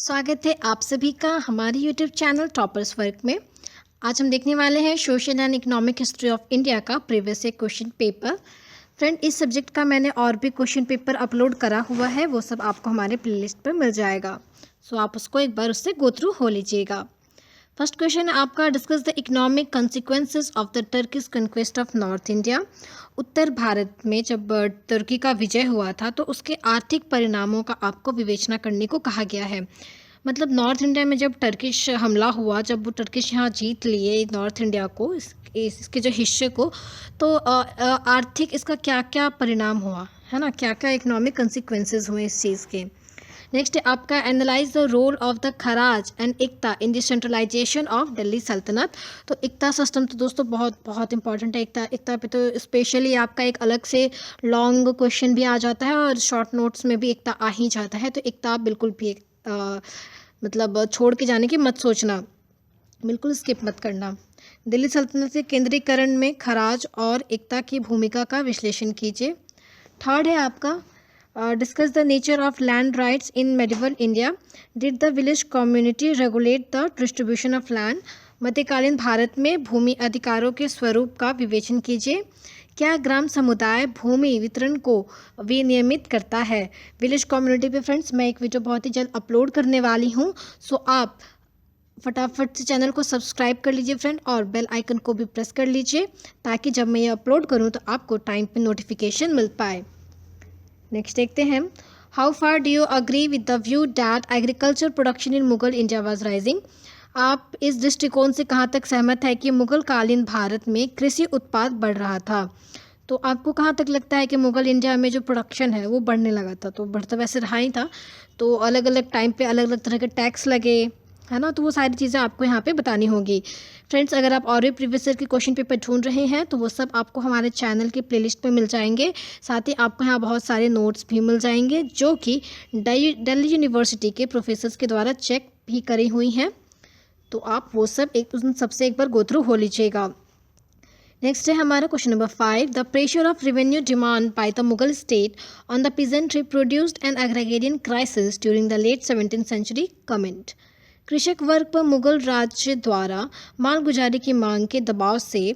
स्वागत है आप सभी का हमारे यूट्यूब चैनल टॉपर्स वर्क में। आज हम देखने वाले हैं social and economic history of India का previous year question paper. Friend, इस सब्जेक्ट का मैंने और भी क्वेश्चन पेपर अपलोड करा हुआ है, वो सब आपको हमारे प्लेलिस्ट पर मिल जाएगा। सो आप उसको एक बार उससे गो थ्रू हो लीजिएगा। फर्स्ट क्वेश्चन है आपका, discuss the economic consequences of the Turkish conquest of north India. उत्तर भारत में जब तुर्की का विजय हुआ था तो उसके आर्थिक परिणामों का आपको विवेचना करने को कहा गया है। मतलब नॉर्थ इंडिया में जब टर्किश हमला हुआ, जब वो टर्किश यहाँ जीत लिए नॉर्थ इंडिया को, इसके जो हिस्से को, तो आर्थिक इसका क्या क्या परिणाम हुआ है ना, क्या क्या इकोनॉमिक कंसिक्वेंसेस हुए इस चीज़ के। नेक्स्ट है आपका, analyse the role of the kharaj and iqta in the centralisation of Delhi sultanate. तो इक्ता सिस्टम तो दोस्तों बहुत बहुत इंपॉर्टेंट है। इक्ता पे तो स्पेशली आपका एक अलग से लॉन्ग क्वेश्चन भी आ जाता है और शॉर्ट नोट्स में भी इक्ता आ ही जाता है। तो इक्ता आप बिल्कुल भी मतलब छोड़ के जाने की मत सोचना, बिल्कुल स्किप मत करना। दिल्ली सल्तनत के केंद्रीकरण में खराज और इक्ता की भूमिका का विश्लेषण कीजिए। थर्ड है आपका, discuss the nature of land rights in medieval India. Did the village community regulate the distribution of land. मध्यकालीन भारत में भूमि अधिकारों के स्वरूप का विवेचन कीजिए। क्या ग्राम समुदाय भूमि वितरण को विनियमित करता है। विलेज कम्युनिटी पे फ्रेंड्स मैं एक वीडियो बहुत ही जल्द अपलोड करने वाली हूँ, सो आप फटाफट से चैनल को सब्सक्राइब कर लीजिए फ्रेंड, और बेल आइकन को भी प्रेस कर लीजिए ताकि जब मैं ये अपलोड करूँ तो आपको टाइम पे नोटिफिकेशन मिल पाए। नेक्स्ट देखते हैं, how far do you agree with the view that agriculture production in Mughal India was rising. आप इस दृष्टिकोण से कहाँ तक सहमत है कि मुगल कालीन भारत में कृषि उत्पाद बढ़ रहा था। तो आपको कहाँ तक लगता है कि मुगल इंडिया में जो प्रोडक्शन है वो बढ़ने लगा था। तो बढ़ता वैसे रहा ही था, तो अलग अलग टाइम पे अलग अलग तरह के टैक्स लगे, है ना, तो वो सारी चीज़ें आपको यहाँ पे बतानी होगी। फ्रेंड्स, अगर आप और भी प्रीवियस ईयर के क्वेश्चन पेपर ढूंढ रहे हैं तो वो सब आपको हमारे चैनल के प्लेलिस्ट पे मिल जाएंगे। साथ ही आपको यहाँ बहुत सारे नोट्स भी मिल जाएंगे जो कि दिल्ली यूनिवर्सिटी के प्रोफेसर्स के द्वारा चेक भी करी हुई हैं। तो आप वो सब उन सबसे एक बार गो थ्रू हो लीजिएगा। नेक्स्ट है हमारा question number 5, the pressure of revenue demand by the Mughal state on the peasantry produced an agrarian crisis during the late 17th century. Comment. कृषक वर्ग पर मुगल राज्य द्वारा मालगुजारी की मांग के दबाव से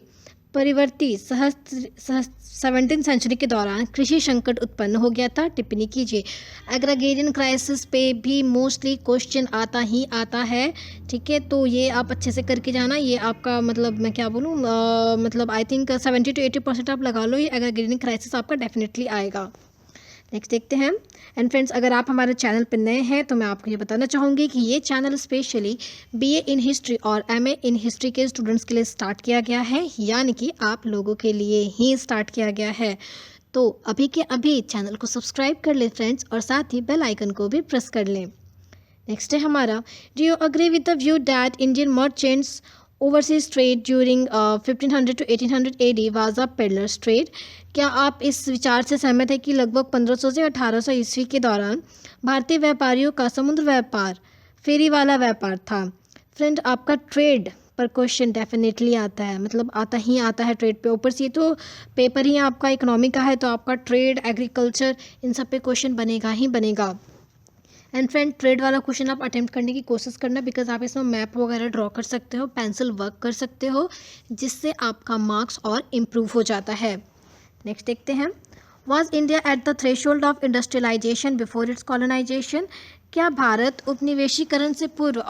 परिवर्ती 17th सेंचुरी के दौरान कृषि संकट उत्पन्न हो गया था। टिप्पणी कीजिए। एग्रीगेरियन क्राइसिस पे भी मोस्टली क्वेश्चन आता ही आता है, ठीक है, तो ये आप अच्छे से करके जाना। ये आपका मतलब मैं क्या बोलूँ, मतलब आई थिंक 70 to 80% आप लगा लो, ये एग्रीगेरियन क्राइसिस आपका डेफिनेटली आएगा। नेक्स्ट देखते हैं। एंड फ्रेंड्स, अगर आप हमारे चैनल पर नए हैं तो मैं आपको ये बताना चाहूँगी कि ये channel specially BA in history और एमए इन हिस्ट्री के स्टूडेंट्स के लिए स्टार्ट किया गया है, यानी कि आप लोगों के लिए ही स्टार्ट किया गया है। तो अभी के अभी चैनल को सब्सक्राइब कर लें फ्रेंड्स, और साथ ही बेल आइकन को भी प्रेस कर लें। नेक्स्ट है हमारा, do you agree with the view that Indian merchants overseas trade during 1500 to 1800 AD was a peddlers trade. क्या आप इस विचार से सहमत है कि लगभग 1500 से 1800 ईस्वी के दौरान भारतीय व्यापारियों का समुद्र व्यापार फेरी वाला व्यापार था। फ्रेंड, आपका ट्रेड पर क्वेश्चन डेफिनेटली आता है, मतलब आता ही आता है ट्रेड पे। ऊपर से तो पेपर ही आपका इकोनॉमी का है, तो आपका ट्रेड, एग्रीकल्चर, इन सब पे क्वेश्चन बनेगा ही बनेगा। एंड फ्रेंड, ट्रेड वाला क्वेश्चन आप अटेम्प्ट करने की कोशिश करना, बिकॉज आप इसमें मैप वगैरह ड्रॉ कर सकते हो, पेंसिल वर्क कर सकते हो, जिससे आपका मार्क्स और इम्प्रूव हो जाता है। नेक्स्ट देखते हैं, was India at the threshold of industrialisation before its colonisation. क्या भारत उपनिवेशीकरण से पूर्व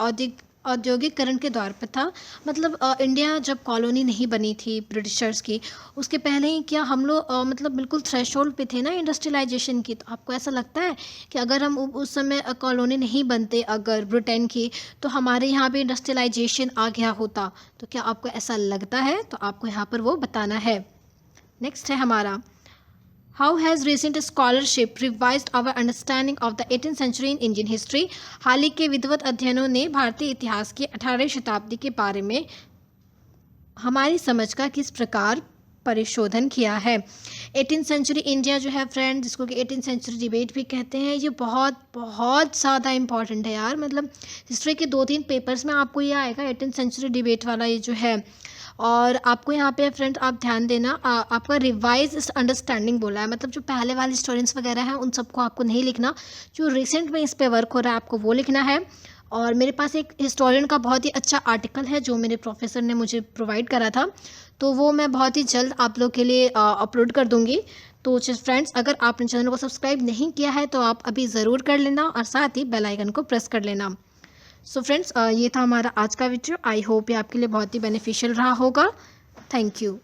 औद्योगिकरण के दौर पर था। मतलब इंडिया जब कॉलोनी नहीं बनी थी ब्रिटिशर्स की, उसके पहले ही क्या हम लोग मतलब बिल्कुल थ्रेशोल्ड पे थे ना इंडस्ट्रियलाइजेशन की। तो आपको ऐसा लगता है कि अगर हम उस समय कॉलोनी नहीं बनते अगर ब्रिटेन की, तो हमारे यहाँ पे इंडस्ट्रियलाइजेशन आ गया होता। तो क्या आपको ऐसा लगता है? तो आपको यहाँ पर वो बताना है। नेक्स्ट है हमारा, how has recent scholarship revised our understanding of the 18th century in Indian history. हाल ही के विद्वत अध्ययनों ने भारतीय इतिहास की 18वीं शताब्दी के बारे में हमारी समझ का किस प्रकार परिशोधन किया है। 18th सेंचुरी इंडिया जो है फ्रेंड, जिसको कि 18th सेंचुरी डिबेट भी कहते हैं, ये बहुत बहुत ज़्यादा इंपॉर्टेंट है यार। मतलब हिस्ट्री के 2-3 पेपर्स में आपको ये आएगा 18th सेंचुरी डिबेट वाला ये जो है। और आपको यहाँ पे फ्रेंड आप ध्यान देना, आपका रिवाइज अंडरस्टैंडिंग बोला है, मतलब जो पहले वाले स्टूडेंट्स वगैरह हैं उन सबको आपको नहीं लिखना, जो रिसेंट में इस पे वर्क हो रहा है आपको वो लिखना है। और मेरे पास एक हिस्टोरियन का बहुत ही अच्छा आर्टिकल है जो मेरे प्रोफेसर ने मुझे प्रोवाइड करा था, तो वो मैं बहुत ही जल्द आप लोग के लिए अपलोड कर दूँगी। तो फ्रेंड्स, अगर आपने चैनल को सब्सक्राइब नहीं किया है तो आप अभी ज़रूर कर लेना और साथ ही बेल आइकन को प्रेस कर लेना। सो फ्रेंड्स, ये था हमारा आज का वीडियो। आई होप ये आपके लिए बहुत ही बेनिफिशियल रहा होगा। Thank you.